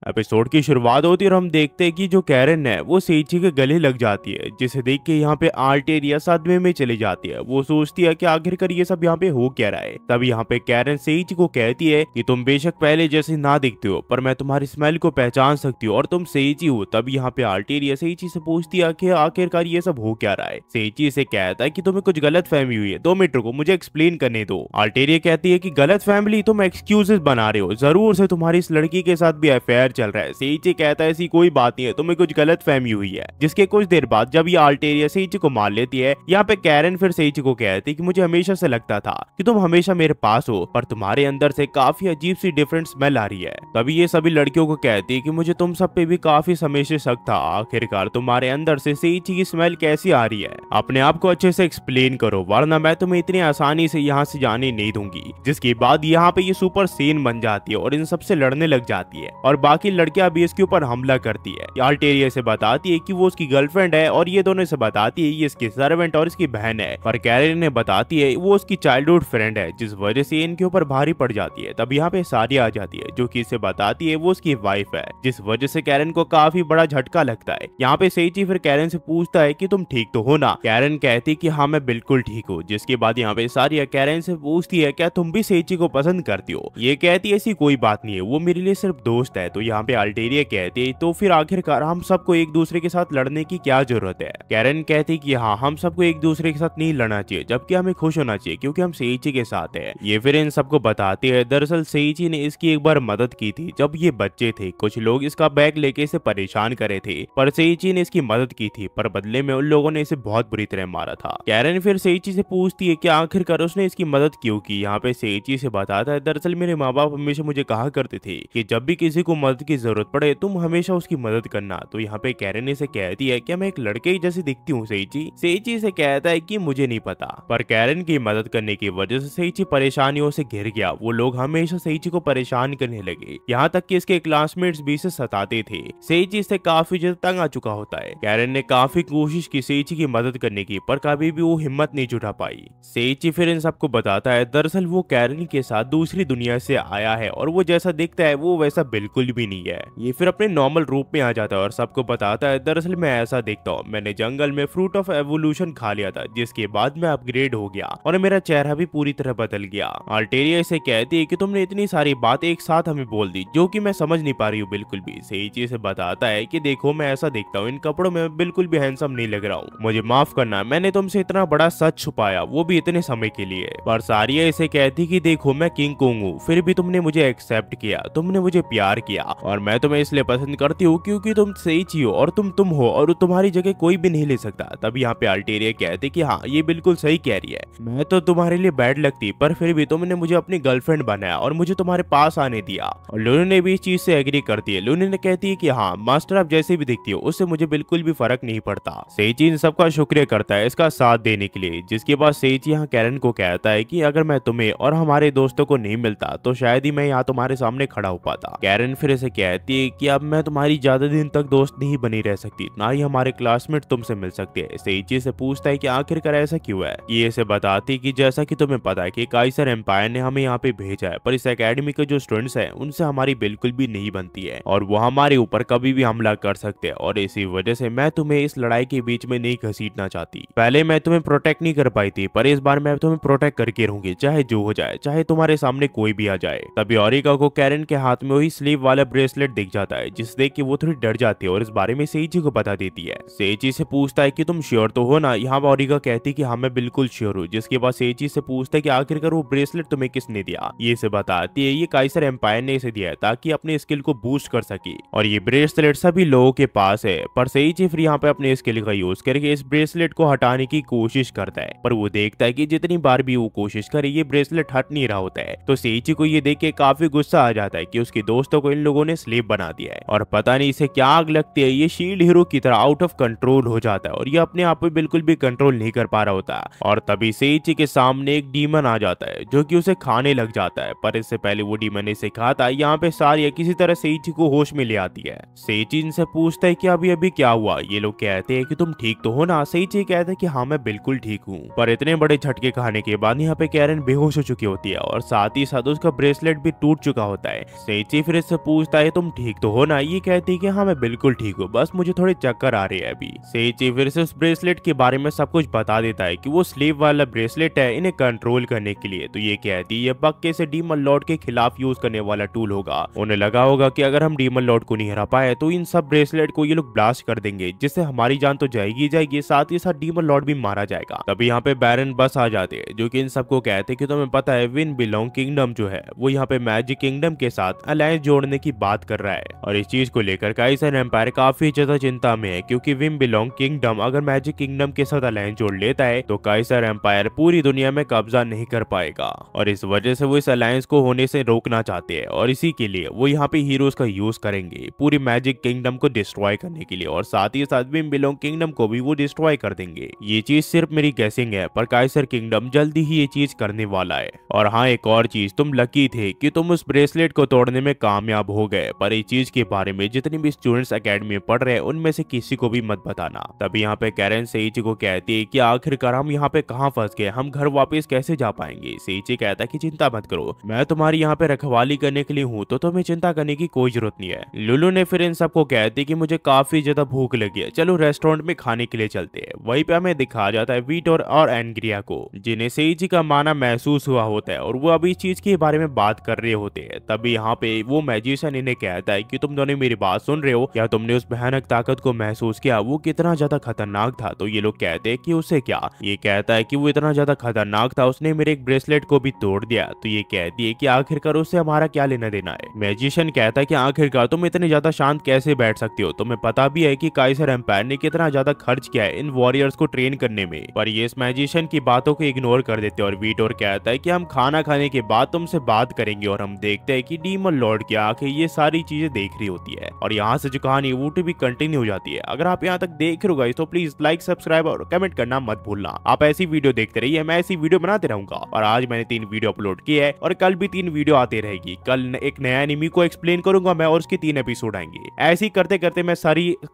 Episode की शुरुआत होती है और हम देखते हैं कि जो कैरन है वो सेइची के गले लग जाती है, जिसे देख के यहाँ पे आर्टेरिया सदमे में चली जाती है। वो सोचती है कि आखिरकार ये सब यहाँ पे हो क्या रहा है। तब यहाँ पे कैरन सेइची को कहती है कि तुम बेशक पहले जैसे ना दिखते हो, पर मैं तुम्हारी स्मेल को पहचान सकती हूँ और तुम सेइची हो। तब यहाँ पे आर्टेरिया सेइची से पूछती है कि आखिरकार ये सब हो क्या रहा है। सेइची से कहता है कि तुम्हें कुछ गलत फहमी हुई है, 2 मिनट रुको, मुझे एक्सप्लेन करने दो। आर्टेरिया कहती है कि गलत फैमिली, तुम एक्सक्यूजेस बना रहे हो, जरूर से तुम्हारी इस लड़की के साथ भी अफेयर चल रहा है। सेइची कहता है ऐसी कोई बात नहीं है, तुम्हें कुछ गलत फहमी हुई है। जिसके कुछ देर बाद जब ये आल्टेरिया सेइची को मार लेती है, यहाँ पे कैरन फिर सेइची को कहती है कि मुझे हमेशा से लगता था कि तुम हमेशा मेरे पास हो, पर तुम्हारे अंदर से काफी अजीब सी डिफरेंट स्मेल आ रही है। तभी ये सभी लड़कियों को कहती है कि मुझे तुम सब पे भी काफी समय से शक था, आखिरकार तुम्हारे अंदर से सेइची की स्मेल कैसी आ रही है। अपने आप को अच्छे से एक्सप्लेन करो, वरना मैं तुम्हें इतनी आसानी से यहाँ से जाने नहीं दूंगी। जिसके बाद यहाँ पे ये सुपर सीन बन जाती है और इन सबसे लड़ने लग जाती है और बाकी लड़कियां भी इसके ऊपर हमला करती है। आल्टेरिया से बताती है कि वो उसकी गर्लफ्रेंड है और ये दोनों से बताती है ये इसकी सर्वेंट और इसकी बहन है, पर कैरन ने बताती है वो उसकी चाइल्डहुड फ्रेंड है, जिस वजह से इनके ऊपर भारी पड़ जाती है। तब यहाँ पे सारिया आ जाती है जो कि इसे बताती है वो उसकी वाइफ है, जिस वजह से कैरन को काफी बड़ा झटका लगता है। यहाँ पे सेइची फिर कैरन से पूछता है कि तुम ठीक तो हो ना। कैरन कहती कि हाँ मैं बिल्कुल ठीक हूँ। जिसके बाद यहाँ पे सारिया कैरन से पूछती है क्या तुम भी सेइची को पसंद करती हो। ये कहती है ऐसी कोई बात नहीं है, वो मेरे लिए सिर्फ दोस्त है। तो यहाँ पे आल्टेरिया कहती है तो फिर आखिरकार हम सबको एक दूसरे के साथ लड़ने की क्या जरूरत है। कैरन कहती कि हाँ हम सबको एक दूसरे के साथ नहीं लड़ना चाहिए, जबकि हमें खुश होना चाहिए क्योंकि हम सेइची के साथ है। ये फिर इन सबको बताती है दरअसल सेइची ने इसकी एक बार मदद की थी जब ये बच्चे थे। कुछ लोग इसका बैग लेके इसे परेशान करे थे, पर सेइची ने इसकी मदद की थी, पर बदले में उन लोगों ने इसे बहुत बुरी तरह मारा था। कैरन फिर सेइची से पूछती है कि आखिरकार उसने इसकी मदद क्यों की। यहाँ पे सेइची से बताता है दरअसल मेरे माँ बाप हमेशा मुझे कहा करते थे कि जब भी किसी को मदद की जरूरत पड़े तुम हमेशा उसकी मदद करना। तो यहाँ पे कैरन इसे कहती है क्या मैं एक लड़के ही जैसी दिखती हूँ सेइची। सेइची से कहता है कि मुझे नहीं पता, पर कैरन की मदद करने की वजह से सेइची परेशानियों से घिर गया। वो लोग हमेशा सेइची को परेशान करने लगे, यहाँ तक कि इसके क्लासमेट्स भी इसे सताते थे। सेइची से काफी ज्यादा तंग आ चुका होता है। कैरन ने काफी कोशिश की सेइची की मदद करने की, पर कभी भी वो हिम्मत नहीं जुटा पाई। सेइची फिर इन सबको बताता है दरअसल वो कैरन के साथ दूसरी दुनिया से आया है और वो जैसा दिखता है वो वैसा बिल्कुल भी नहीं है। ये फिर अपने नॉर्मल रूप में आ जाता है और सबको बताता है दरअसल मैं ऐसा दिखता हूँ, मैंने जंगल में फ्रूट ऑफ एवोल्यूशन खा लिया था, जिसके बाद मैं अपग्रेड हो गया और मेरा चेहरा भी पूरी तरह बदल गया। आल्टेरिया इसे कहती है कि तुमने इतनी सारी बातें एक साथ हमें बोल दी जो कि मैं समझ नहीं पा रही हूँ बिल्कुल भी। सेइची से बताता है कि देखो मैं ऐसा दिखता हूँ, इन कपड़ों में बिल्कुल भी हैंडसम नहीं लग रहा हूँ, मुझे माफ करना, मैंने तुमसे इतना बड़ा सच छुपाया, वो भी इतने समय के लिए। पर सारिया इसे कहती कि देखो मैं किंग कोंग हूँ, फिर भी तुमने मुझे एक्सेप्ट किया, तुमने मुझे प्यार किया और मैं तुम्हें इसलिए पसंद करती हूँ क्योंकि तुम सेइची हो और तुम हो और तुम्हारी जगह कोई भी नहीं ले सकता। तब यहाँ पे आल्टेरिया कहते कि हाँ ये बिल्कुल सही कह रही है, मैं तो तुम्हारे लिए बैड लगती, पर फिर भी तुमने मुझे अपनी गर्लफ्रेंड बनाया और मुझे तुम्हारे पास आने दिया। और लूनी ने भी इस चीज से एग्री करती है। लूनी ने कहती है कि हाँ मास्टर आप जैसे भी दिखती हो उससे मुझे बिल्कुल भी फर्क नहीं पड़ता। सेइची इन सबका शुक्रिया करता है इसका साथ देने के लिए। जिसके बाद सेइची यहाँ कैरन को कहता है कि अगर मैं तुम्हें और हमारे दोस्तों को नहीं मिलता तो शायद ही मैं यहाँ तुम्हारे सामने खड़ा हो पाता। कैरन फिर इसे कहती है कि अब मैं तुम्हारी ज्यादा दिन तक दोस्त नहीं बनी रह सकती, ना ही हमारे क्लासमेट तुमसे मिल सकते हैं। सेइची से पूछता है कि आखिरकार ऐसा क्यों है। ये इसे बताती कि जैसा कि तुम्हें पता है कि काइसर एम्पायर ने हमें यहाँ पे भेजा है, पर इस एकेडमी के जो स्टूडेंट्स हैं उनसे हमारी बिल्कुल भी नहीं बनती है और वो हमारे ऊपर कभी भी हमला कर सकते हैं और इसी वजह से मैं तुम्हें इस लड़ाई के बीच में नहीं घसीटना चाहती। पहले मैं तुम्हें प्रोटेक्ट नहीं कर पाई थी, पर इस बार मैं तुम्हें प्रोटेक्ट करके रहूंगी, चाहे जो हो जाए, चाहे तुम्हारे सामने कोई भी आ जाए। तभी ओरिका को कैरन के हाथ में वही स्लीव वाला ब्रेसलेट दिख जाता है, जिस देख के वो थोड़ी डर जाती है और इस बारे में सेइची को बता देती है। सेइची से पूछता है कि तुम श्योर तो हो ना। यहाँ ओरिका कहती है कि हाँ मैं बिल्कुल श्योर हूँ। जिसके बाद सेइची से पूछता है कि आखिरकार वो ब्रेसलेट तुम्हें किसने दिया। ये इसे बताती है ये काइसर एम्पायर ने इसे दिया है ताकि अपने स्किल को बूस्ट कर सके और ये ब्रेसलेट सभी लोगों के पास है। पर सेइची फिर यहाँ पे अपने स्किल का यूज करके इस ब्रेसलेट को हटाने की कोशिश करता है, पर वो देखता है कि जितनी बार भी वो कोशिश करे ये ब्रेसलेट हट नहीं रहा होता है। तो सेइची को ये देख के काफी गुस्सा आ जाता है कि उसके दोस्तों को इन लोगों ने स्लेव बना दिया है और पता नहीं इसे क्या आग लगती है। ये शील्ड हीरो की तरह आउट ऑफ कंट्रोल हो जाता है और ये अपने आप पे बिल्कुल भी कंट्रोल नहीं कर पा रहा होता और तभी सेइची के सामने एक डीमन आ जाता है जो कि उसे खाने लग जाता है। पर इससे पहले वो डीमन इसे खाता है। यहाँ पे सारिया किसी तरह सेइची को होश में ले आती है। सेइची इनसे पूछता है कि अभी अभी क्या हुआ। ये लोग कहते हैं कि तुम ठीक तो हो ना। सेइची कहता है कि हाँ मैं बिल्कुल ठीक हूँ। पर इतने बड़े झटके खाने के बाद यहाँ पे कैरन बेहोश हो चुकी होती है और साथ ही साथ उसका ब्रेसलेट भी टूट चुका होता है। सेइची फिर इससे पूछता पूछता है तुम ठीक तो हो ना। ये कहती है कि हाँ मैं बिल्कुल ठीक हूँ, बस मुझे थोड़े चक्कर आ रहे हैं अभी। सेइची फिर से उस ब्रेसलेट के बारे में सब कुछ बता देता है कि वो स्लीप वाला ब्रेसलेट है इन्हें कंट्रोल करने के लिए। तो ये कहती है ये पक्के से डीमन लॉर्ड के खिलाफ यूज करने वाला टूल होगा। उन्हें लगा होगा कि अगर हम डीमन लॉर्ड को नहीं हरा पाए तो इन सब ब्रेसलेट को ये लोग ब्लास्ट कर देंगे, जिससे हमारी जान तो जाएगी जाएगी, साथ ही साथ डीमन लॉर्ड भी मारा जाएगा। तभी यहाँ पे बैरन बस आ जाते हैं जो कि इन सबको कहते हैं कि तुम्हें पता है विन बिलोंग किंगडम जो है वो यहाँ पे मैजिक किंगडम के साथ अलायंस जोड़ने की बात कर रहा है। और इस चीज को लेकर काइसर एम्पायर काफी ज्यादा चिंता में है, क्योंकि विन बिलोंग किंगडम अगर मैजिक किंगडम के साथ अलायंस जोड़ लेता है तो काइसर एम्पायर पूरी दुनिया में कब्जा नहीं कर पाएगा। और इस वजह से वो इस अलायंस को होने से रोकना चाहते हैं, और इसी के लिए वो यहाँ पे हीरोज का यूज करेंगे पूरी मैजिक किंगडम को डिस्ट्रॉय करने के लिए, और साथ ही साथ विन बिलोंग किंगडम को भी वो डिस्ट्रॉय कर देंगे। ये चीज सिर्फ मेरी गेसिंग है, पर काइसर किंगडम जल्दी ही ये चीज करने वाला है। और हाँ एक और चीज, तुम लकी थे कि तुम उस ब्रेसलेट को तोड़ने में कामयाब हो गए, पर इस चीज के बारे में जितने भी स्टूडेंट्स एकेडमी में पढ़ रहे हैं उनमें से किसी को भी मत बताना। तभी यहाँ पे कैरन सेइची को कहती है कि आखिरकार हम यहाँ पे कहाँ फंस गए, हम घर वापस कैसे जा पाएंगे। सेइची कहता है कि चिंता मत करो, मैं तुम्हारी यहाँ पे रखवाली करने के लिए हूँ, तो तुम्हें चिंता करने की कोई जरूरत नहीं है। लुलु ने फिर इन सबको कहती कि मुझे काफी ज्यादा भूख लगी है, चलो रेस्टोरेंट में खाने के लिए चलते हैं। वहीं पे हमें दिखाया जाता है वीटोर और एनग्रिया को, जिन्हें सेइची का माना महसूस हुआ होता है और वो अभी इस चीज के बारे में बात कर रहे होते हैं। तभी यहाँ पे वो मैजिशियन इन्हें कहता है कि तुम दोनों मेरी बात सुन रहे हो, क्या तुमने उस भयानक ताकत को महसूस किया, वो कितना ज्यादा खतरनाक था। तो ये लोग कहते हैं कि उसे क्या। ये कहता है कि वो इतना ज्यादा खतरनाक था, उसने मेरे एक ब्रेसलेट को भी तोड़ दिया। तो ये कहती है कि आखिरकार उससे हमारा क्या लेना देना है। मैजिशियन कहता है कि आखिरकार तुम इतने ज्यादा शांत कैसे बैठ सकते हो, तुम्हें पता भी है कि काइसर एम्पायर ने कितना ज्यादा खर्च किया है इन वॉरियर्स को ट्रेन करने में। पर ये इस मैजिशियन की बातों को इग्नोर कर देते हैं और वीटोर कहता है कि हम खाना खाने के बाद तुमसे बात करेंगे। और हम देखते हैं कि डीमन लॉर्ड की आंखें ये सारी चीजें देख रही होती है, और यहाँ से जो कहानी वो भी कंटिन्यू हो जाती है। अगर आप यहाँ तक देख रहे हो गाइस तो प्लीज लाइक सब्सक्राइब और कमेंट करना मत भूलना। आप ऐसी वीडियो देखते रहिए, मैं ऐसी वीडियो बनाते रहूंगा। और आज मैंने 3 वीडियो अपलोड किए है और कल भी 3 वीडियो आते रहेगी। कल एक नया एनिमी को एक्सप्लेन करूंगा मैं और उसके 3 एपिसोड आएंगे। ऐसे ही करते करते मैं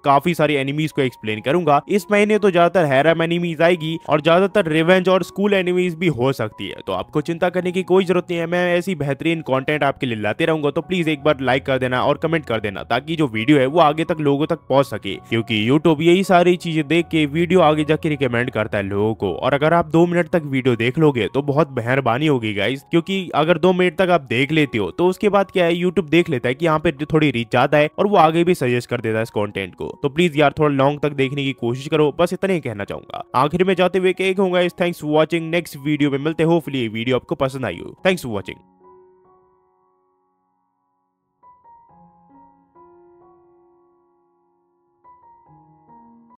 काफी सारी एनिमीज को एक्सप्लेन करूंगा। इस महीने तो ज्यादातर हैरम एनिमीज आएगी और ज्यादातर रिवेंज और स्कूल एनिमीज भी हो सकती है, तो आपको चिंता करने की कोई जरूरत नहीं है। मैं ऐसी बेहतरीन कंटेंट आपके लिए लाते रहूंगा, तो प्लीज एक बार लाइक कर देना और कमेंट कर देना, ताकि जो वीडियो है वो आगे तक लोगों तक पहुंच सके, क्योंकि यूट्यूब यही सारी चीजें देख के वीडियो आगे जाके रिकमेंड करता है लोगों को। और अगर आप 2 मिनट तक वीडियो देख लोगे तो बहुत मेहरबानी होगी गाइस, क्योंकि अगर 2 मिनट तक आप देख लेते हो तो उसके बाद क्या है, यूट्यूब देख लेता है कि यहाँ पे थोड़ी रीच ज्यादा है और वो आगे भी सजेस्ट कर देता है इस कंटेंट को। तो प्लीज यार थोड़ा लॉन्ग तक देखने की कोशिश करो, बस इतना ही कहना चाहूंगा। आखिर में जाते हुए क्या कहूंगा, thanks for watching. Next video में मिलते, होपफुली ये वीडियो आपको पसंद आई हो। Thanks for watching.